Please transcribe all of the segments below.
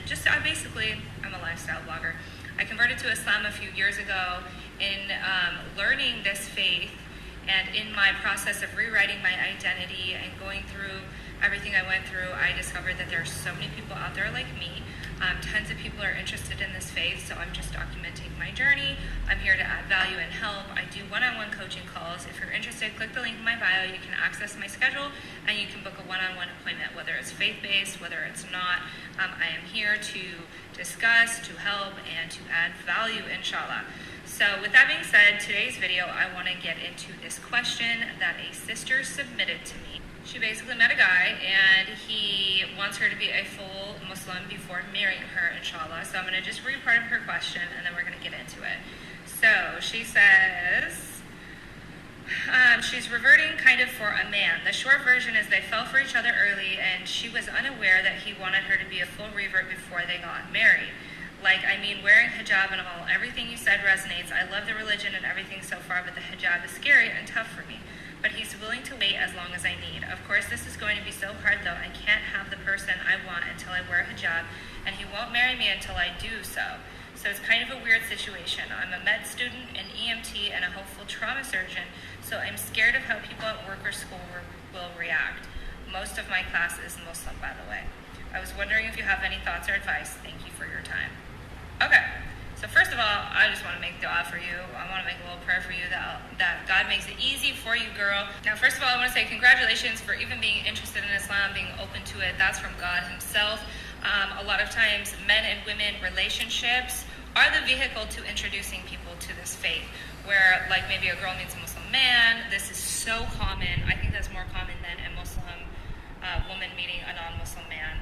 I'm a lifestyle blogger. I converted to Islam a few years ago. In learning this faith and in my process of rewriting my identity and going through everything I went through, I discovered that there are so many people out there like me. Tons of people are interested in this faith, so I'm just documenting my journey. I'm here to add value and help. I do one-on-one coaching calls. If you're interested, click the link in my bio. You can access my schedule, and you can book a one-on-one appointment, whether it's faith-based, whether it's not. I am here to discuss, to help, and to add value, inshallah. So with that being said, today's video, I want to get into this question that a sister submitted to me. She basically met a guy, and he wants her to be a full Muslim before marrying her, inshallah. So I'm going to just read part of her question, and then we're going to get into it. So she says, she's reverting kind of for a man. The short version is they fell for each other early, and she was unaware that he wanted her to be a full revert before they got married. Wearing hijab and all, everything you said resonates. I love the religion and everything so far, but the hijab is scary and tough for me. But he's willing to wait as long as I need. Of course, this is going to be so hard, though. I can't have the person I want until I wear a hijab, and he won't marry me until I do so. So it's kind of a weird situation. I'm a med student, an EMT, and a hopeful trauma surgeon, so I'm scared of how people at work or school will react. Most of my class is Muslim, by the way. I was wondering if you have any thoughts or advice. Thank you for your time. Okay. So first of all, I just want to make dua for you. I want to make a little prayer for you that God makes it easy for you, girl. Now, first of all, I want to say congratulations for even being interested in Islam, being open to it. That's from God himself. A lot of times, men and women relationships are the vehicle to introducing people to this faith, where like maybe a girl meets a Muslim man. This is so common. I think that's more common than a Muslim woman meeting a non-Muslim man.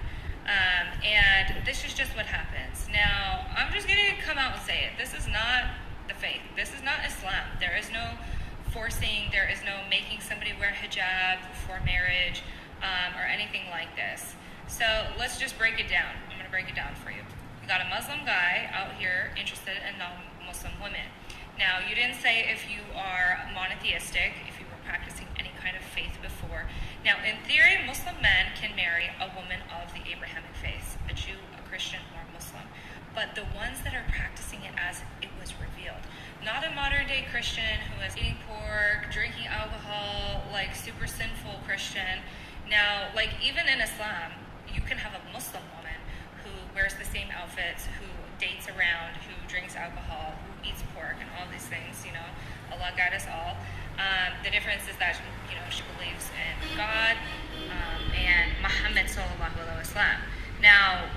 And this is just what happens. Now, I'm just going to come out and say it. This is not the faith. This is not Islam. There is no forcing. There is no making somebody wear hijab before marriage or anything like this. So let's just break it down. I'm going to break it down for you. You got a Muslim guy out here interested in non-Muslim women. Now, you didn't say if you are monotheistic, if you were practicing any kind of faith before. Now, in theory, Muslim men can marry a woman of the Abrahamic faith, a Jew, a Christian, or a Muslim. But the ones that are practicing it as it was revealed, not a modern-day Christian who is eating pork, drinking alcohol, like super sinful Christian. Now, like even in Islam, you can have a Muslim woman who wears the same outfits, who dates around, who drinks alcohol, who eats pork, and all these things, Allah guide us all. The difference is that, she believes in God and Muhammad sallallahu alaihi wasallam. Now,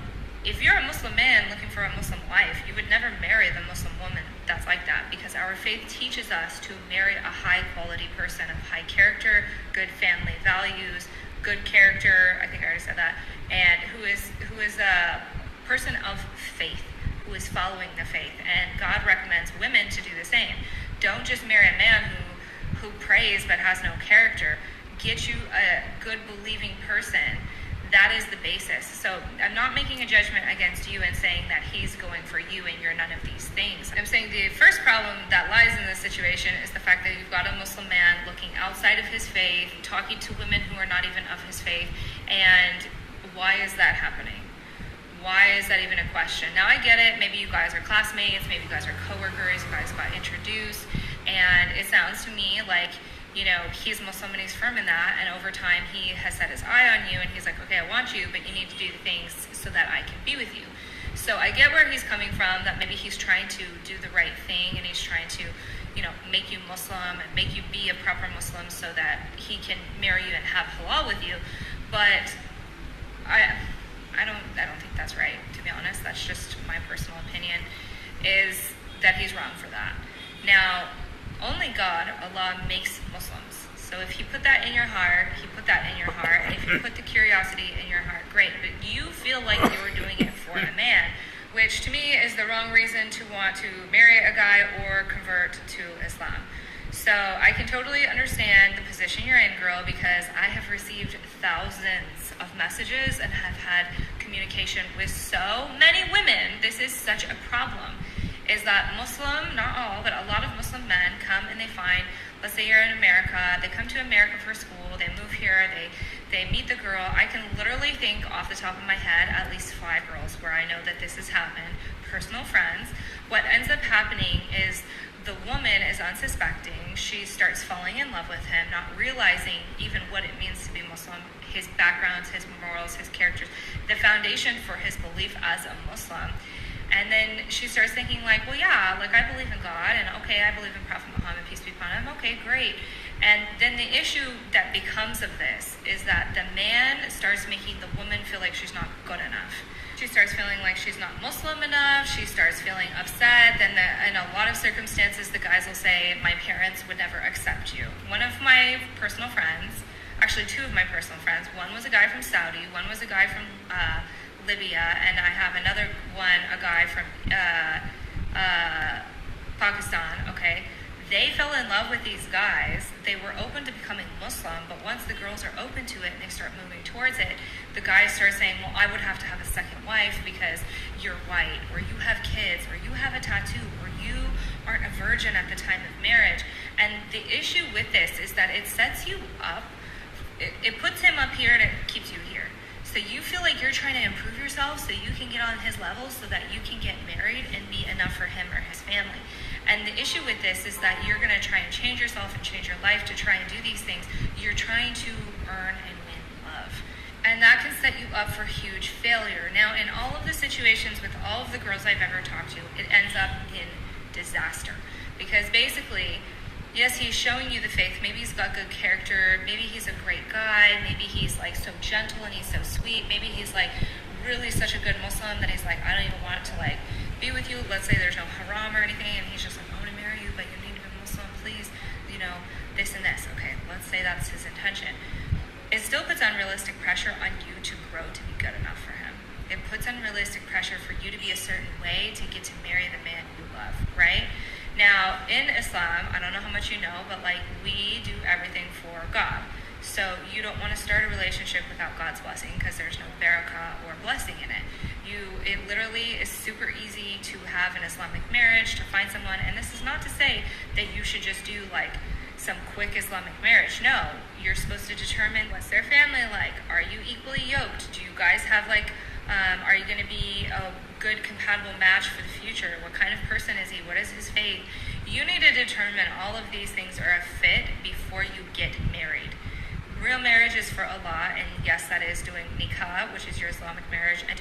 if you're a Muslim man looking for a Muslim wife, you would never marry the Muslim woman that's like that, because our faith teaches us to marry a high-quality person of high character, good family values, good character, I think I already said that, and who is a person of faith, who is following the faith. And God recommends women to do the same. Don't just marry a man who prays but has no character. Get you a good believing person. That is the basis. So I'm not making a judgment against you and saying that he's going for you and you're none of these things. I'm saying the first problem that lies in this situation is the fact that you've got a Muslim man looking outside of his faith, talking to women who are not even of his faith. And why is that happening? Why is that even a question? Now, I get it. Maybe you guys are classmates. Maybe you guys are coworkers. You guys got introduced. And it sounds to me like, he's Muslim and he's firm in that. And over time, he has set his eye on you. And he's like, okay, I want you, but you need to do the things so that I can be with you. So I get where he's coming from, that maybe he's trying to do the right thing. And he's trying to, make you Muslim and make you be a proper Muslim so that he can marry you and have halal with you. But I don't think that's right, to be honest. That's just my personal opinion, is that he's wrong for that. Now, only God, Allah, makes Muslims. So if he put that in your heart, he put that in your heart. And if you put the curiosity in your heart, great. But you feel like you were doing it for a man, which to me is the wrong reason to want to marry a guy or convert to Islam. So I can totally understand the position you're in, girl, because I have received thousands of messages and have had communication with so many women. This is such a problem, is that Muslim, not all, but a lot of Muslim men come and they find, let's say you're in America, they come to America for school, they move here, they meet the girl. I can literally think off the top of my head at least 5 girls where I know that this has happened, personal friends. What ends up happening is the woman is unsuspecting. She starts falling in love with him, not realizing even what it means to be Muslim, his backgrounds, his morals, his characters, the foundation for his belief as a Muslim. And then she starts thinking like, well, yeah, like I believe in God, and okay, I believe in Prophet Muhammad, peace be upon him. Okay, great. And then the issue that becomes of this is that the man starts making the woman feel like she's not good enough. She starts feeling like she's not Muslim enough. She starts feeling upset. Then in a lot of circumstances, the guys will say, my parents would never accept you. One of my personal friends, actually two of my personal friends, one was a guy from Saudi, one was a guy from Libya, and I have another one, a guy from Pakistan, okay? They fell in love with these guys. They were open to becoming Muslim, but once the girls are open to it and they start moving towards it, the guys start saying, well, I would have to have a second wife because you're white, or you have kids, or you have a tattoo, or you aren't a virgin at the time of marriage. And the issue with this is that it sets you up, it puts him up here and it keeps you here. So you feel like you're trying to improve yourself so you can get on his level so that you can get married and be enough for him or his family. And the issue with this is that you're going to try and change yourself and change your life to try and do these things. You're trying to earn and win love. And that can set you up for huge failure. Now, in all of the situations with all of the girls I've ever talked to, it ends up in disaster. Because basically, yes, he's showing you the faith. Maybe he's got good character. Maybe he's a great guy. Maybe he's like so gentle and he's so sweet. Maybe he's like really such a good Muslim that he's like, I don't even want to like be with you. Let's say there's no haram or anything, and he's just like, I want to marry you, but you need to be Muslim, please. You know, this and this. Okay, let's say that's his intention. It still puts unrealistic pressure on you to grow to be good enough for him. It puts unrealistic pressure for you to be a certain way to get to marry the man you love, right? Now, in Islam, I don't know how much you know, but like we do everything for God. So you don't want to start a relationship without God's blessing because there's no barakah or blessing in it. It literally is super easy to have an Islamic marriage, to find someone, and this is not to say that you should just do like some quick Islamic marriage. No, you're supposed to determine what's their family like. Are you equally yoked? Do you guys have like, are you going to be a good compatible match for the future? What kind of person is he? What is his faith? You need to determine all of these things are a fit before you get married. Real marriage is for Allah, and yes, that is doing nikah, which is your Islamic marriage, and